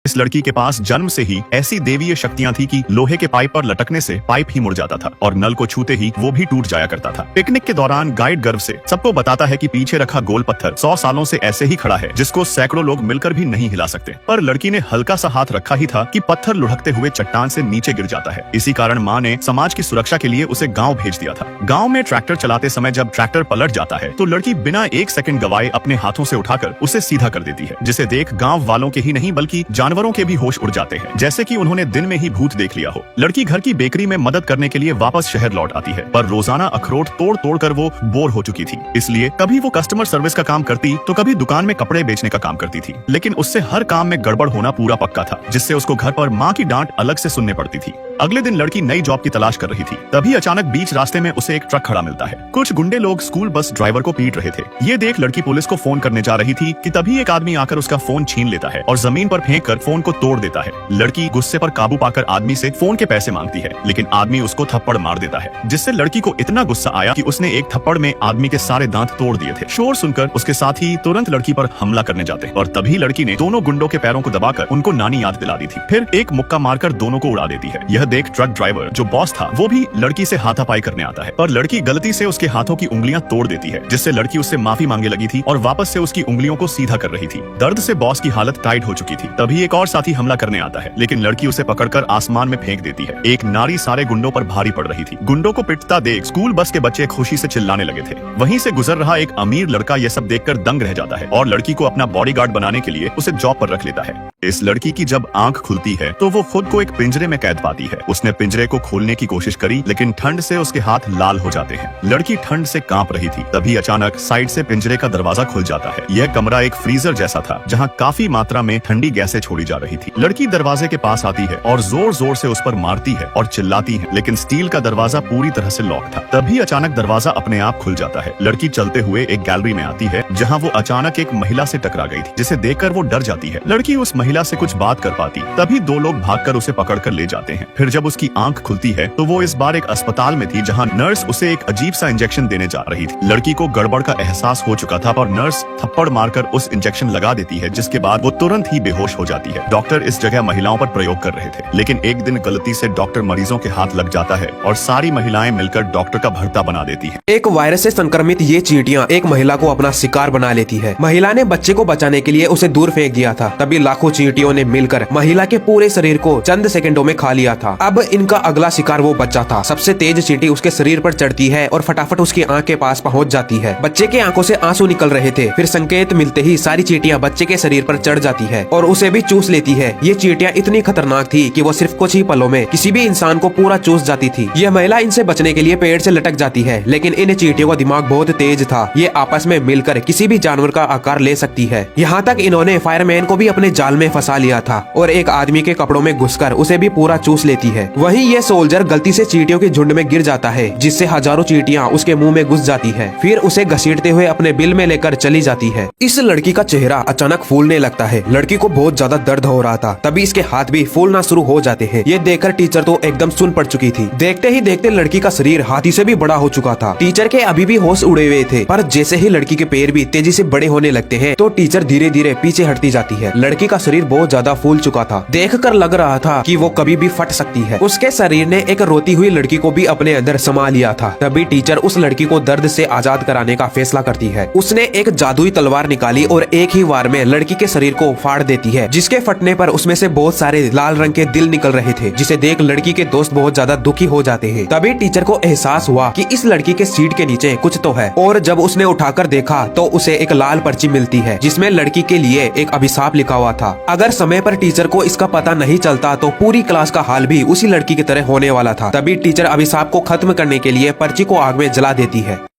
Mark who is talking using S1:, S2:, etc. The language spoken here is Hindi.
S1: इस लड़की के पास जन्म से ही ऐसी देवीय शक्तियां थी कि लोहे के पाइप पर लटकने से पाइप ही मुड़ जाता था और नल को छूते ही वो भी टूट जाया करता था। पिकनिक के दौरान गाइड गर्व से सबको बताता है कि पीछे रखा गोल पत्थर 100 सालों से ऐसे ही खड़ा है, जिसको सैकड़ों लोग मिलकर भी नहीं हिला सकते। पर लड़की ने हल्का सा हाथ रखा ही था कि पत्थर लुढ़कते हुए चट्टान से नीचे गिर जाता है। इसी कारण माँ ने समाज की सुरक्षा के लिए उसे गाँव भेज दिया था। गाँव में ट्रैक्टर चलाते समय जब ट्रैक्टर पलट जाता है तो लड़की बिना 1 सेकंड गवाए अपने हाथों से उठाकर उसे सीधा कर देती है, जिसे देख गाँव वालों के ही नहीं बल्कि जानवरों के भी होश उड़ जाते हैं, जैसे कि उन्होंने दिन में ही भूत देख लिया हो। लड़की घर की बेकरी में मदद करने के लिए वापस शहर लौट आती है, पर रोजाना अखरोट तोड़ तोड़ कर वो बोर हो चुकी थी। इसलिए कभी वो कस्टमर सर्विस का काम करती तो कभी दुकान में कपड़े बेचने का काम करती थी, लेकिन उससे हर काम में गड़बड़ होना पूरा पक्का था, जिससे उसको घर पर माँ की डांट अलग से सुनने पड़ती थी। अगले दिन लड़की नई जॉब की तलाश कर रही थी, तभी अचानक बीच रास्ते में उसे एक ट्रक खड़ा मिलता है। कुछ गुंडे लोग स्कूल बस ड्राइवर को पीट रहे थे। ये देख लड़की पुलिस को फोन करने जा रही थी कि तभी एक आदमी आकर उसका फोन छीन लेता है और जमीन पर फेंक कर फोन को तोड़ देता है। लड़की गुस्से पर काबू पाकर आदमी से फोन के पैसे मांगती है, लेकिन आदमी उसको थप्पड़ मार देता है, जिससे लड़की को इतना गुस्सा आया कि उसने एक थप्पड़ में आदमी के सारे दांत तोड़ दिए थे। शोर सुनकर उसके साथी तुरंत लड़की पर हमला करने जाते हैं और तभी लड़की ने दोनों गुंडों के पैरों को दबाकर उनको नानी याद दिला दी थी। फिर एक मुक्का मारकर दोनों को उड़ा देती है। यह देख ट्रक ड्राइवर जो बॉस था वो भी लड़की से हाथापाई करने आता है, पर लड़की गलती से उसके हाथों की उंगलियां तोड़ देती है, जिससे लड़की उससे माफी मांगने लगी थी और वापस से उसकी उंगलियों को सीधा कर रही थी। दर्द से बॉस की हालत टाइट हो चुकी थी। तभी एक और साथी हमला करने आता है, लेकिन लड़की उसे पकड़कर आसमान में फेंक देती है। एक नारी सारे गुंडों पर भारी पड़ रही थी। गुंडों को पिटता देख स्कूल बस के बच्चे खुशी से चिल्लाने लगे थे। वहीं से गुजर रहा एक अमीर लड़का यह सब देखकर दंग रह जाता है और लड़की को अपना बॉडीगार्ड बनाने के लिए उसे जॉब पर रख लेता है। इस लड़की की जब आंख खुलती है तो वो खुद को एक पिंजरे में कैद पाती है। उसने पिंजरे को खोलने की कोशिश करी, लेकिन ठंड से उसके हाथ लाल हो जाते हैं। लड़की ठंड से कांप रही थी। तभी अचानक साइड से पिंजरे का दरवाजा खुल जाता है। यह कमरा एक फ्रीजर जैसा था, जहां काफी मात्रा में ठंडी गैसें छोड़ी जा रही थी। लड़की दरवाजे के पास आती है और जोर जोर से उस पर मारती है और चिल्लाती है, लेकिन स्टील का दरवाजा पूरी तरह से लॉक था। तभी अचानक दरवाजा अपने आप खुल जाता है। लड़की चलते हुए एक गैलरी में आती है, जहाँ वो अचानक एक महिला से टकरा गई थी, जिसे देखकर वो डर जाती है। लड़की उस महिला से कुछ बात कर पाती, तभी 2 लोग भागकर उसे पकड़कर ले जाते हैं। फिर जब उसकी आंख खुलती है तो वो इस बार एक अस्पताल में थी, जहां नर्स उसे एक अजीब सा इंजेक्शन देने जा रही थी। लड़की को गड़बड़ का एहसास हो चुका था और नर्स थप्पड़ मारकर उस इंजेक्शन लगा देती है, जिसके बाद वो तुरंत ही बेहोश हो जाती है। डॉक्टर इस जगह महिलाओं पर प्रयोग कर रहे थे, लेकिन एक दिन गलती से डॉक्टर मरीजों के हाथ लग जाता है और सारी महिलाएं मिलकर डॉक्टर का भर्ता बना देती है।
S2: एक वायरस से संक्रमित ये चींटियां एक महिला को अपना शिकार बना लेती है। महिला ने बच्चे को बचाने के लिए उसे दूर फेंक दिया था। तभी लाखों चींटियों ने मिलकर महिला के पूरे शरीर को चंद सेकंडों में खा लिया था। अब इनका अगला शिकार वो बच्चा था। सबसे तेज चींटी उसके शरीर पर चढ़ती है और फटाफट उसकी आंख के पास पहुंच जाती है। बच्चे के आंखों से आंसू निकल रहे थे। फिर संकेत मिलते ही सारी चींटियां बच्चे के शरीर पर चढ़ जाती है और उसे भी चूस लेती है। ये चींटियां इतनी खतरनाक थी कि वो सिर्फ कुछ ही पलों में किसी भी इंसान को पूरा चूस जाती थी। यह महिला इनसे बचने के लिए पेड़ से लटक जाती है, लेकिन इन चींटियों का दिमाग बहुत तेज था। ये आपस में मिलकर किसी भी जानवर का आकार ले सकती है। यहाँ तक इन्होंने फायरमैन को भी अपने जाल में फंसा लिया था और एक आदमी के कपड़ों में घुसकर उसे भी पूरा चूस लेती है। वहीं ये सोल्जर गलती से चींटियों के झुंड में गिर जाता है, जिससे हजारों चींटियां उसके मुंह में घुस जाती है। फिर उसे घसीटते हुए अपने बिल में लेकर चली जाती है। इस लड़की का चेहरा अचानक फूलने लगता है। लड़की को बहुत ज्यादा दर्द हो रहा था, तभी इसके हाथ भी फूलना शुरू हो जाते हैं। ये देखकर टीचर तो एकदम सुन पड़ चुकी थी। देखते ही देखते लड़की का शरीर हाथी से भी बड़ा हो चुका था। टीचर के अभी भी होश उड़े हुए थे, पर जैसे ही लड़की के पैर भी तेजी से बड़े होने लगते हैं तो टीचर धीरे धीरे पीछे हटती जाती है। लड़की का शरीर बहुत ज्यादा फूल चुका था। देखकर लग रहा था कि वो कभी भी फट सकती है। उसके शरीर ने एक रोती हुई लड़की को भी अपने अंदर समा लिया था। तभी टीचर उस लड़की को दर्द से आजाद कराने का फैसला करती है। उसने एक जादुई तलवार निकाली और एक ही वार में लड़की के शरीर को फाड़ देती है, जिसके फटने पर उसमें से बहुत सारे लाल रंग के दिल निकल रहे थे, जिसे देख लड़की के दोस्त बहुत ज्यादा दुखी हो जाते हैं। तभी टीचर को एहसास हुआ कि इस लड़की के सीट के नीचे कुछ तो है, और जब उसने उठाकर देखा तो उसे एक लाल पर्ची मिलती है, जिसमें लड़की के लिए एक अभिशाप लिखा हुआ था। अगर समय पर टीचर को इसका पता नहीं चलता तो पूरी क्लास का हाल भी उसी लड़की की तरह होने वाला था। तभी टीचर अभिशाप को खत्म करने के लिए पर्ची को आग में जला देती है।